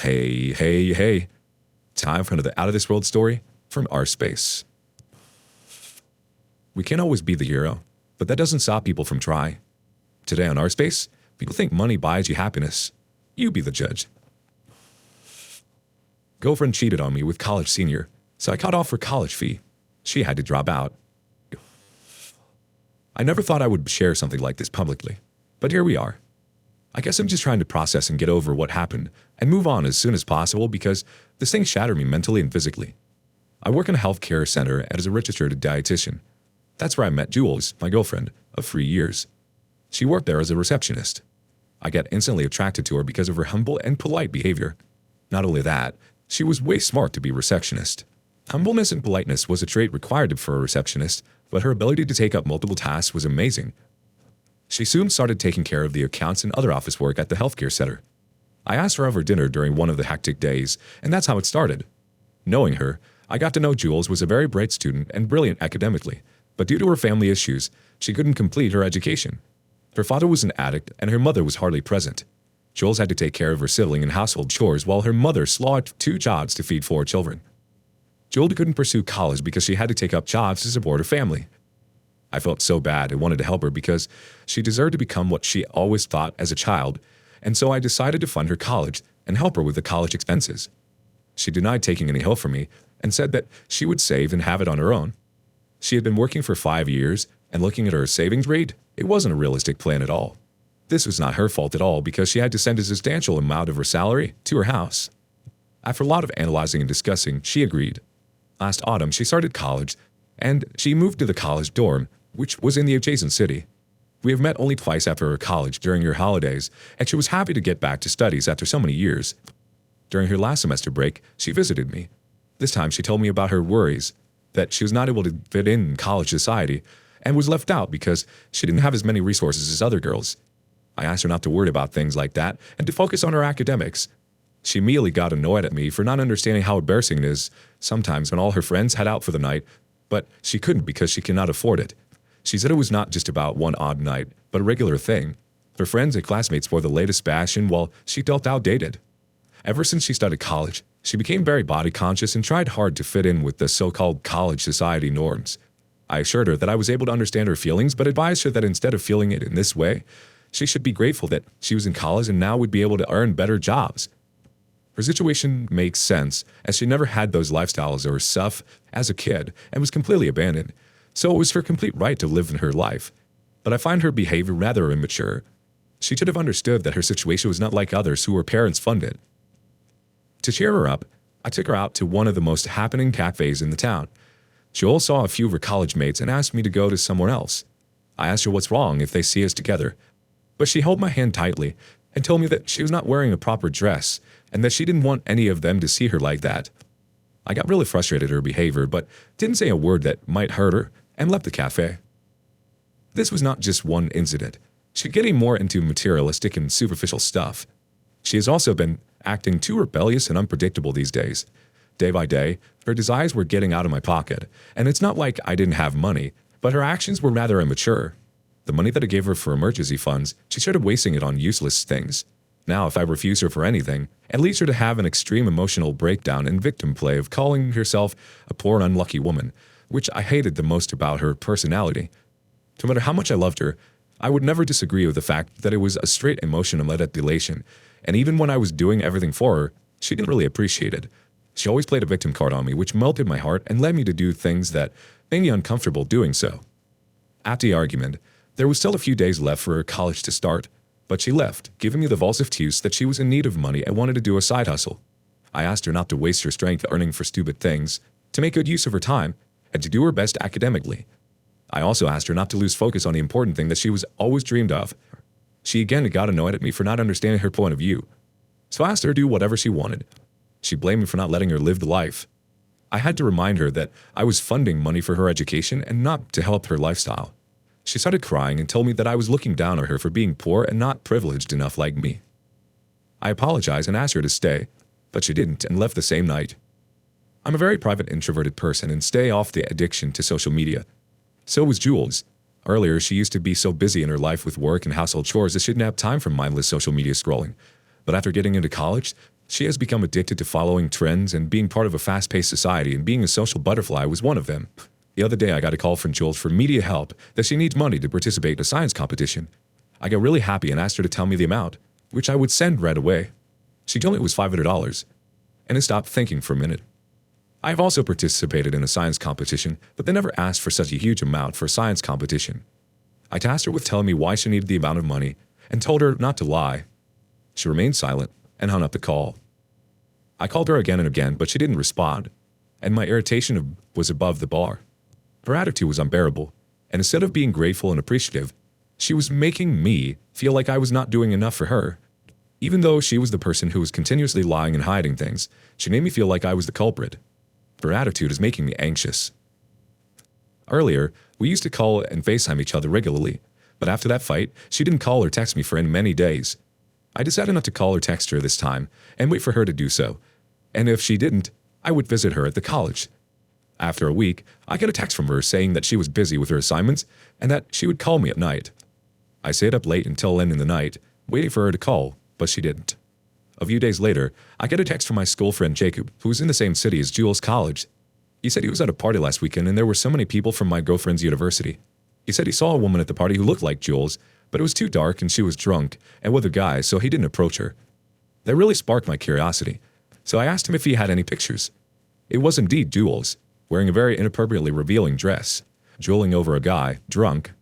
Hey, hey, hey. Time for another out of this world story from our space. We can't always be the hero, but that doesn't stop people from trying. Today on our space, people think money buys you happiness. You be the judge. Girlfriend cheated on me with college senior, so I cut off her college fee. She had to drop out. I never thought I would share something like this publicly, but here we are. I guess I'm just trying to process and get over what happened and move on as soon as possible because this thing shattered me mentally and physically. I work in a healthcare center as a registered dietitian. That's where I met Jules, my girlfriend, of 3 years. She worked there as a receptionist. I got instantly attracted to her because of her humble and polite behavior. Not only that, she was way smart to be a receptionist. Humbleness and politeness was a trait required for a receptionist, but her ability to take up multiple tasks was amazing. She soon started taking care of the accounts and other office work at the healthcare center. I asked her over dinner during one of the hectic days, and that's how it started. Knowing her, I got to know Jules was a very bright student and brilliant academically, but due to her family issues, she couldn't complete her education. Her father was an addict, and her mother was hardly present. Jules had to take care of her sibling and household chores while her mother slogged 2 jobs to feed 4 children. Jules couldn't pursue college because she had to take up jobs to support her family. I felt so bad and wanted to help her because she deserved to become what she always thought as a child, and so I decided to fund her college and help her with the college expenses. She denied taking any help from me and said that she would save and have it on her own. She had been working for 5 years, and looking at her savings rate, it wasn't a realistic plan at all. This was not her fault at all because she had to send a substantial amount of her salary to her house. After a lot of analyzing and discussing, she agreed. Last autumn, she started college, and she moved to the college dorm, which was in the adjacent city. We have met only twice after her college during her holidays, and she was happy to get back to studies after so many years. During her last semester break, she visited me. This time she told me about her worries, that she was not able to fit in college society, and was left out because she didn't have as many resources as other girls. I asked her not to worry about things like that and to focus on her academics. She immediately got annoyed at me for not understanding how embarrassing it is sometimes when all her friends head out for the night, but she couldn't because she cannot afford it. She said it was not just about one odd night, but a regular thing. Her friends and classmates wore the latest fashion while she felt outdated. Ever since she started college, she became very body conscious and tried hard to fit in with the so-called college society norms. I assured her that I was able to understand her feelings, but advised her that instead of feeling it in this way, she should be grateful that she was in college and now would be able to earn better jobs. Her situation makes sense, as she never had those lifestyles or stuff as a kid and was completely abandoned, so it was her complete right to live in her life. But I find her behavior rather immature. She should have understood that her situation was not like others who were parents funded. To cheer her up, I took her out to one of the most happening cafes in the town. She also saw a few of her college mates and asked me to go to somewhere else. I asked her what's wrong if they see us together, but she held my hand tightly and told me that she was not wearing a proper dress and that she didn't want any of them to see her like that. I got really frustrated at her behavior, but didn't say a word that might hurt her and left the cafe. This was not just one incident. She's getting more into materialistic and superficial stuff. She has also been acting too rebellious and unpredictable these days. Day by day, her desires were getting out of my pocket, and it's not like I didn't have money, but her actions were rather immature. The money that I gave her for emergency funds, she started wasting it on useless things. Now, if I refuse her for anything, it leads her to have an extreme emotional breakdown and victim play of calling herself a poor and unlucky woman, which I hated the most about her personality. No matter how much I loved her, I would never disagree with the fact that it was a straight emotional manipulation, and even when I was doing everything for her, she didn't really appreciate it. She always played a victim card on me, which melted my heart and led me to do things that made me uncomfortable doing so. After the argument, there was still a few days left for her college to start, but she left, giving me the false excuse that she was in need of money and wanted to do a side hustle. I asked her not to waste her strength earning for stupid things, to make good use of her time, and to do her best academically. I also asked her not to lose focus on the important thing that she was always dreamed of. She again got annoyed at me for not understanding her point of view, so I asked her to do whatever she wanted. She blamed me for not letting her live the life. I had to remind her that I was funding money for her education and not to help her lifestyle. She started crying and told me that I was looking down on her for being poor and not privileged enough like me. I apologized and asked her to stay, but she didn't and left the same night. I'm a very private, introverted person and stay off the addiction to social media. So was Jules. Earlier, she used to be so busy in her life with work and household chores that she didn't have time for mindless social media scrolling. But after getting into college, She has become addicted to following trends and being part of a fast-paced society, and being a social butterfly was one of them. The other day I got a call from Jules for media help that she needs money to participate in a science competition. I got really happy and asked her to tell me the amount, which I would send right away. She told me it was $500, and I stopped thinking for a minute. I have also participated in a science competition, but they never asked for such a huge amount for a science competition. I tasked her with telling me why she needed the amount of money and told her not to lie. She remained silent and hung up the call. I called her again and again, but she didn't respond, and my irritation was above the bar. Her attitude was unbearable, and instead of being grateful and appreciative, she was making me feel like I was not doing enough for her. Even though she was the person who was continuously lying and hiding things, she made me feel like I was the culprit. Her attitude is making me anxious. Earlier, we used to call and FaceTime each other regularly, but after that fight, she didn't call or text me for many days. I decided not to call or text her this time and wait for her to do so, and if she didn't, I would visit her at the college. After a week, I got a text from her saying that she was busy with her assignments and that she would call me at night. I stayed up late until late in the night, waiting for her to call, but she didn't. A few days later, I get a text from my school friend Jacob, who was in the same city as Jules' college. He said he was at a party last weekend and there were so many people from my girlfriend's university. He said he saw a woman at the party who looked like Jules, but it was too dark and she was drunk and with a guy, so he didn't approach her. That really sparked my curiosity, so I asked him if he had any pictures. It was indeed Jules, wearing a very inappropriately revealing dress, drooling over a guy, drunk.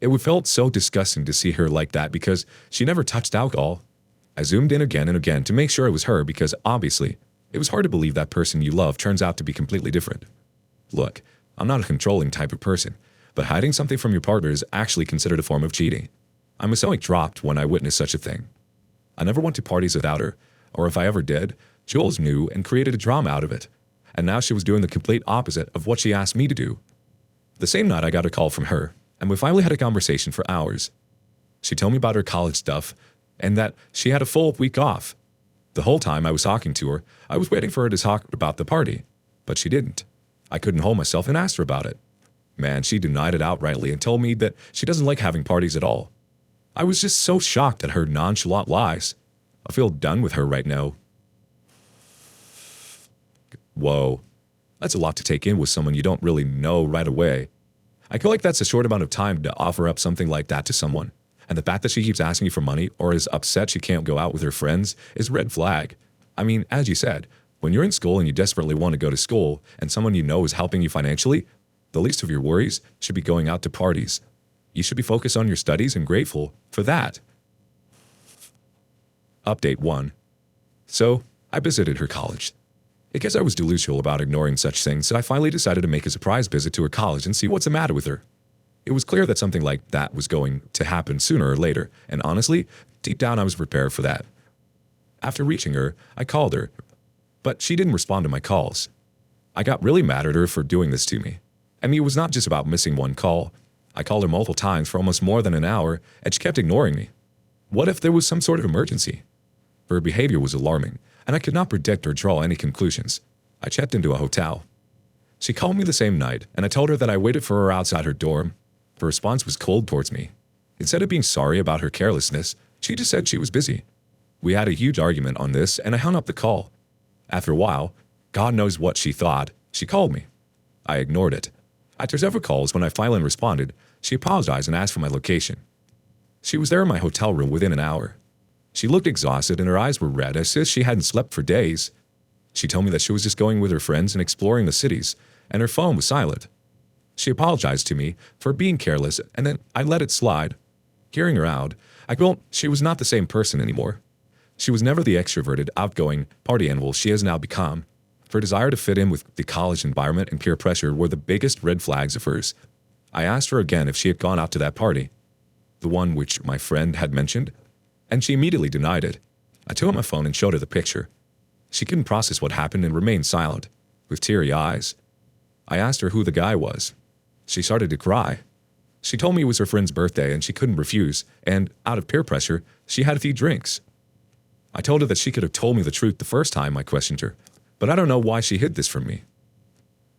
It would felt so disgusting to see her like that because she never touched alcohol. I zoomed in again and again to make sure it was her because, obviously, it was hard to believe that person you love turns out to be completely different. Look, I'm not a controlling type of person, but hiding something from your partner is actually considered a form of cheating. My stomach dropped when I witnessed such a thing. I never went to parties without her, or if I ever did, Jules knew and created a drama out of it. And now she was doing the complete opposite of what she asked me to do. The same night I got a call from her, and we finally had a conversation for hours. She told me about her college stuff, and that she had a full week off. The whole time I was talking to her, I was waiting for her to talk about the party, but she didn't. I couldn't hold myself and asked her about it. Man, she denied it outrightly and told me that she doesn't like having parties at all. I was just so shocked at her nonchalant lies. I feel done with her right now. Whoa, that's a lot to take in with someone you don't really know right away. I feel like that's a short amount of time to offer up something like that to someone. And the fact that she keeps asking you for money or is upset she can't go out with her friends is a red flag. I mean, as you said, when you're in school and you desperately want to go to school and someone you know is helping you financially, the least of your worries should be going out to parties. You should be focused on your studies and grateful for that. Update 1. So, I visited her college. I guess I was delusional about ignoring such things, so I finally decided to make a surprise visit to her college and see what's the matter with her. It was clear that something like that was going to happen sooner or later, and honestly, deep down I was prepared for that. After reaching her, I called her, but she didn't respond to my calls. I got really mad at her for doing this to me. I mean, it was not just about missing one call. I called her multiple times for almost more than an hour, and she kept ignoring me. What if there was some sort of emergency? Her behavior was alarming, and I could not predict or draw any conclusions. I checked into a hotel. She called me the same night, and I told her that I waited for her outside her dorm. Her response was cold towards me. Instead of being sorry about her carelessness, she just said she was busy. We had a huge argument on this, and I hung up the call. After a while, God knows what she thought, she called me. I ignored it. After several calls, when I finally responded, she apologized and asked for my location. She was there in my hotel room within an hour. She looked exhausted and her eyes were red as if she hadn't slept for days. She told me that she was just going with her friends and exploring the cities, and her phone was silent. She apologized to me for being careless, and then I let it slide. Hearing her out, I felt she was not the same person anymore. She was never the extroverted, outgoing party animal she has now become. Her desire to fit in with the college environment and peer pressure were the biggest red flags of hers. I asked her again if she had gone out to that party, the one which my friend had mentioned, and she immediately denied it. I took out my phone and showed her the picture. She couldn't process what happened and remained silent, with teary eyes. I asked her who the guy was. She started to cry. She told me it was her friend's birthday and she couldn't refuse, and, out of peer pressure, she had a few drinks. I told her that she could have told me the truth the first time I questioned her, but I don't know why she hid this from me.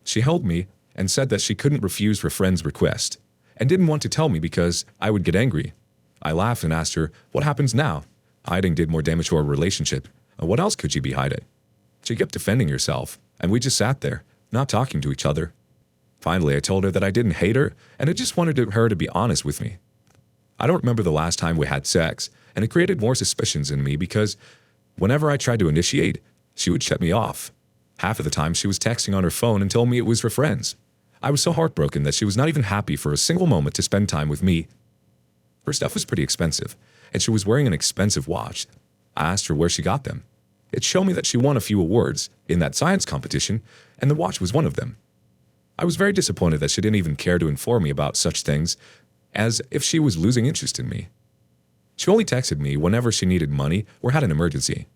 She held me and said that she couldn't refuse her friend's request, and didn't want to tell me because I would get angry. I laughed and asked her, what happens now? Hiding did more damage to our relationship. What else could she be hiding? She kept defending herself, and we just sat there, not talking to each other. Finally, I told her that I didn't hate her, and I just wanted her to be honest with me. I don't remember the last time we had sex, and it created more suspicions in me because whenever I tried to initiate, she would shut me off. Half of the time, she was texting on her phone and told me it was for friends. I was so heartbroken that she was not even happy for a single moment to spend time with me. Her stuff was pretty expensive, and she was wearing an expensive watch. I asked her where she got them. It showed me that she won a few awards in that science competition, and the watch was one of them. I was very disappointed that she didn't even care to inform me about such things, as if she was losing interest in me. She only texted me whenever she needed money or had an emergency.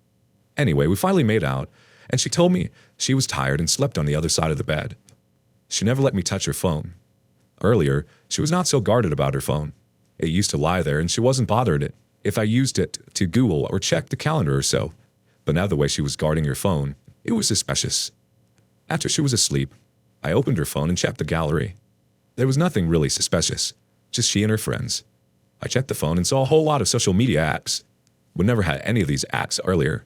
Anyway, we finally made out, and she told me she was tired and slept on the other side of the bed. She never let me touch her phone. Earlier, she was not so guarded about her phone. It used to lie there, and she wasn't bothered if I used it to Google or check the calendar or so. But now the way she was guarding her phone, it was suspicious. After she was asleep, I opened her phone and checked the gallery. There was nothing really suspicious, just she and her friends. I checked the phone and saw a whole lot of social media apps. We never had any of these apps earlier.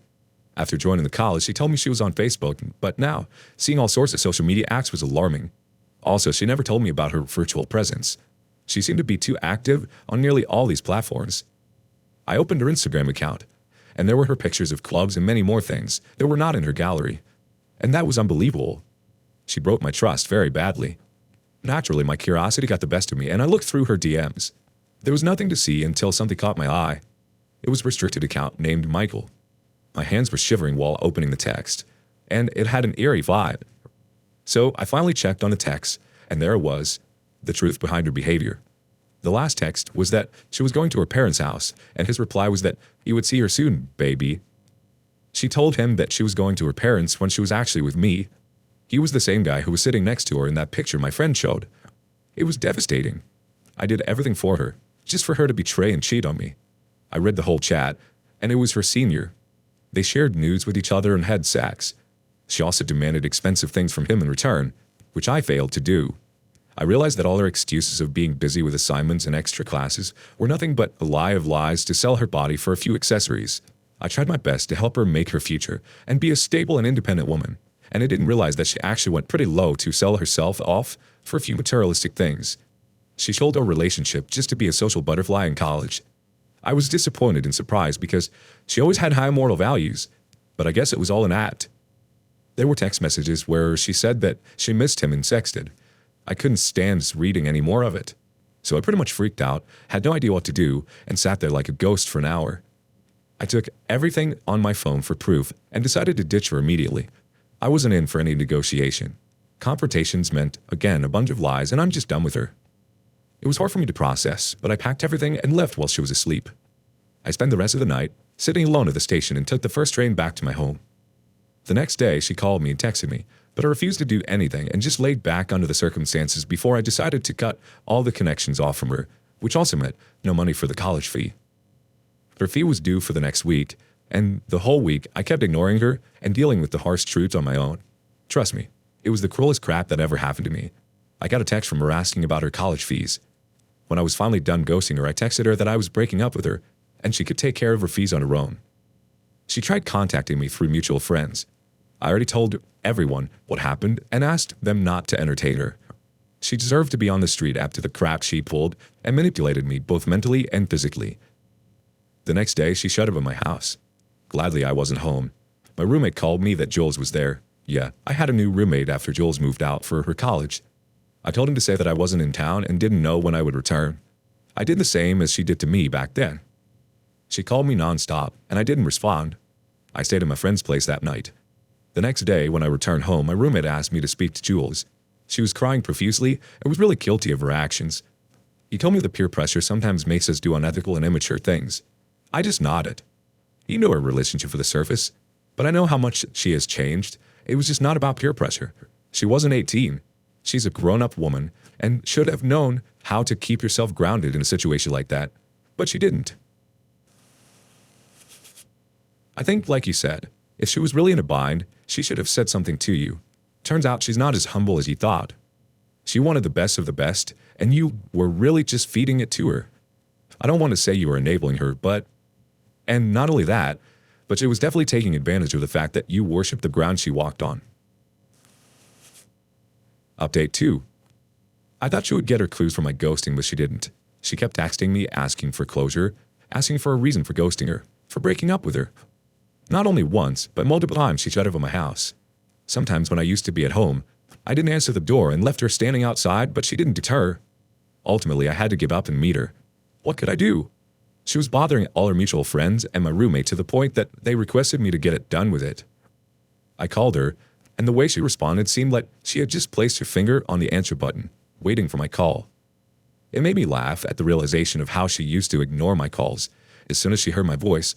After joining the college, she told me she was on Facebook, but now, seeing all sorts of social media apps was alarming. Also, she never told me about her virtual presence. She seemed to be too active on nearly all these platforms. I opened her Instagram account, and there were her pictures of clubs and many more things that were not in her gallery. And that was unbelievable. She broke my trust very badly. Naturally, my curiosity got the best of me, and I looked through her DMs. There was nothing to see until something caught my eye. It was a restricted account named Michael. My hands were shivering while opening the text, and it had an eerie vibe. So I finally checked on the text, and there it was, the truth behind her behavior. The last text was that she was going to her parents' house, and his reply was that he would see her soon, baby. She told him that she was going to her parents when she was actually with me. He was the same guy who was sitting next to her in that picture my friend showed. It was devastating. I did everything for her, just for her to betray and cheat on me. I read the whole chat, and it was her senior. They shared nudes with each other and had sex. She also demanded expensive things from him in return, which I failed to do. I realized that all her excuses of being busy with assignments and extra classes were nothing but a lie of lies to sell her body for a few accessories. I tried my best to help her make her future and be a stable and independent woman, and I didn't realize that she actually went pretty low to sell herself off for a few materialistic things. She sold our relationship just to be a social butterfly in college. I was disappointed and surprised because she always had high moral values, but I guess it was all an act. There were text messages where she said that she missed him and sexted. I couldn't stand reading any more of it. So I pretty much freaked out, had no idea what to do, and sat there like a ghost for an hour. I took everything on my phone for proof and decided to ditch her immediately. I wasn't in for any negotiation. Confrontations meant, again, a bunch of lies, and I'm just done with her. It was hard for me to process, but I packed everything and left while she was asleep. I spent the rest of the night sitting alone at the station and took the first train back to my home. The next day, she called me and texted me, but I refused to do anything and just laid back under the circumstances before I decided to cut all the connections off from her, which also meant no money for the college fee. Her fee was due for the next week, and the whole week I kept ignoring her and dealing with the harsh truths on my own. Trust me, it was the cruelest crap that ever happened to me. I got a text from her asking about her college fees. When I was finally done ghosting her, I texted her that I was breaking up with her and she could take care of her fees on her own. She tried contacting me through mutual friends. I already told everyone what happened and asked them not to entertain her. She deserved to be on the street after the crap she pulled and manipulated me both mentally and physically. The next day, she showed up at my house. Gladly, I wasn't home. My roommate called me that Jules was there. Yeah, I had a new roommate after Jules moved out for her college. I told him to say that I wasn't in town and didn't know when I would return. I did the same as she did to me back then. She called me nonstop, and I didn't respond. I stayed at my friend's place that night. The next day, when I returned home, my roommate asked me to speak to Jules. She was crying profusely and was really guilty of her actions. He told me that peer pressure sometimes makes us do unethical and immature things. I just nodded. He knew our relationship for the surface, but I know how much she has changed. It was just not about peer pressure. She wasn't 18. She's a grown-up woman and should have known how to keep yourself grounded in a situation like that, but she didn't. I think, like you said, if she was really in a bind, she should have said something to you. Turns out she's not as humble as you thought. She wanted the best of the best, and you were really just feeding it to her. I don't want to say you were enabling her, and not only that, but but she was definitely taking advantage of the fact that you worship the ground she walked on. Update 2. I thought she would get her clues from my ghosting, but she didn't. She kept texting me, asking for closure, asking for a reason for ghosting her, for breaking up with her. Not only once, but multiple times she shut over my house. Sometimes when I used to be at home, I didn't answer the door and left her standing outside, but she didn't deter. Ultimately, I had to give up and meet her. What could I do? She was bothering all her mutual friends and my roommate to the point that they requested me to get it done with it. I called her, and the way she responded seemed like she had just placed her finger on the answer button, waiting for my call. It made me laugh at the realization of how she used to ignore my calls. As soon as she heard my voice,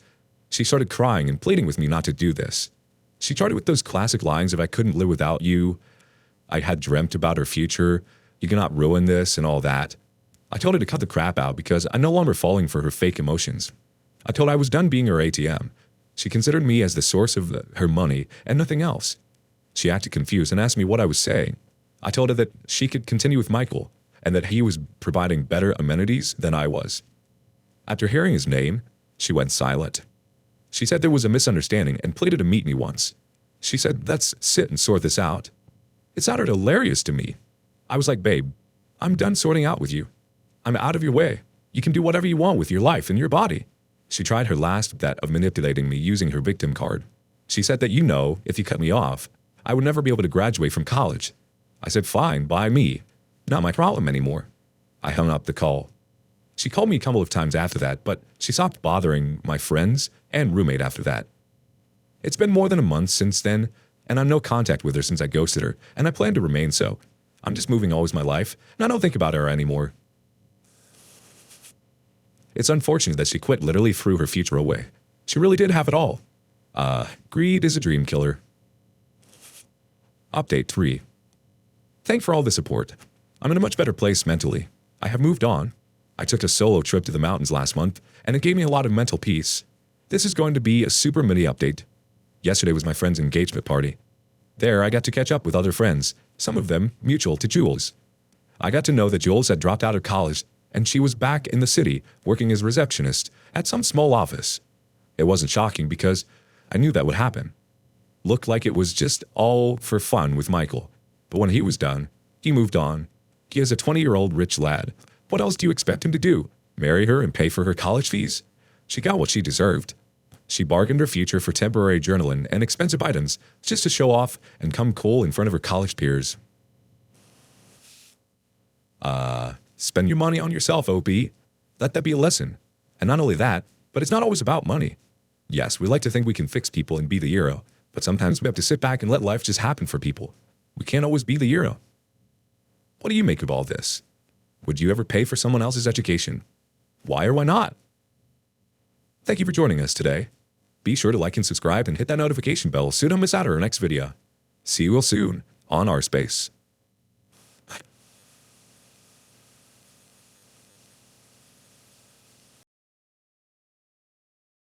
she started crying and pleading with me not to do this. She started with those classic lines of "I couldn't live without you," "I had dreamt about our future," "You cannot ruin this," and all that. I told her to cut the crap out because I'm no longer falling for her fake emotions. I told her I was done being her ATM. She considered me as the source of her money and nothing else. She acted confused and asked me what I was saying. I told her that she could continue with Michael and that he was providing better amenities than I was. After hearing his name, she went silent. She said there was a misunderstanding and pleaded to meet me once. She said, "Let's sit and sort this out." It sounded hilarious to me. I was like, "Babe, I'm done sorting out with you. I'm out of your way. You can do whatever you want with your life and your body." She tried her last bet of manipulating me using her victim card. She said that, if you cut me off, I would never be able to graduate from college. I said, "Fine, by me. Not my problem anymore." I hung up the call. She called me a couple of times after that, but she stopped bothering my friends and roommate after that. It's been more than a month since then, and I'm no contact with her since I ghosted her, and I plan to remain so. I'm just moving on with my life, and I don't think about her anymore. It's unfortunate that she quit literally threw her future away. She really did have it all. Greed is a dream killer. Update 3. Thanks for all the support. I'm in a much better place mentally. I have moved on. I took a solo trip to the mountains last month, and it gave me a lot of mental peace. This is going to be a super mini update. Yesterday was my friend's engagement party. There, I got to catch up with other friends, some of them mutual to Jules. I got to know that Jules had dropped out of college, and she was back in the city working as a receptionist at some small office. It wasn't shocking because I knew that would happen. Looked like it was just all for fun with Michael. But when he was done, he moved on. He is a 20-year-old rich lad. What else do you expect him to do? Marry her and pay for her college fees? She got what she deserved. She bargained her future for temporary journaling and expensive items just to show off and come cool in front of her college peers. Spend your money on yourself, OP. Let that be a lesson. And not only that, but it's not always about money. Yes, we like to think we can fix people and be the hero, but sometimes we have to sit back and let life just happen for people. We can't always be the hero. What do you make of all this? Would you ever pay for someone else's education? Why or why not? Thank you for joining us today. Be sure to like and subscribe and hit that notification bell so you don't miss out on our next video. See you all soon on our space.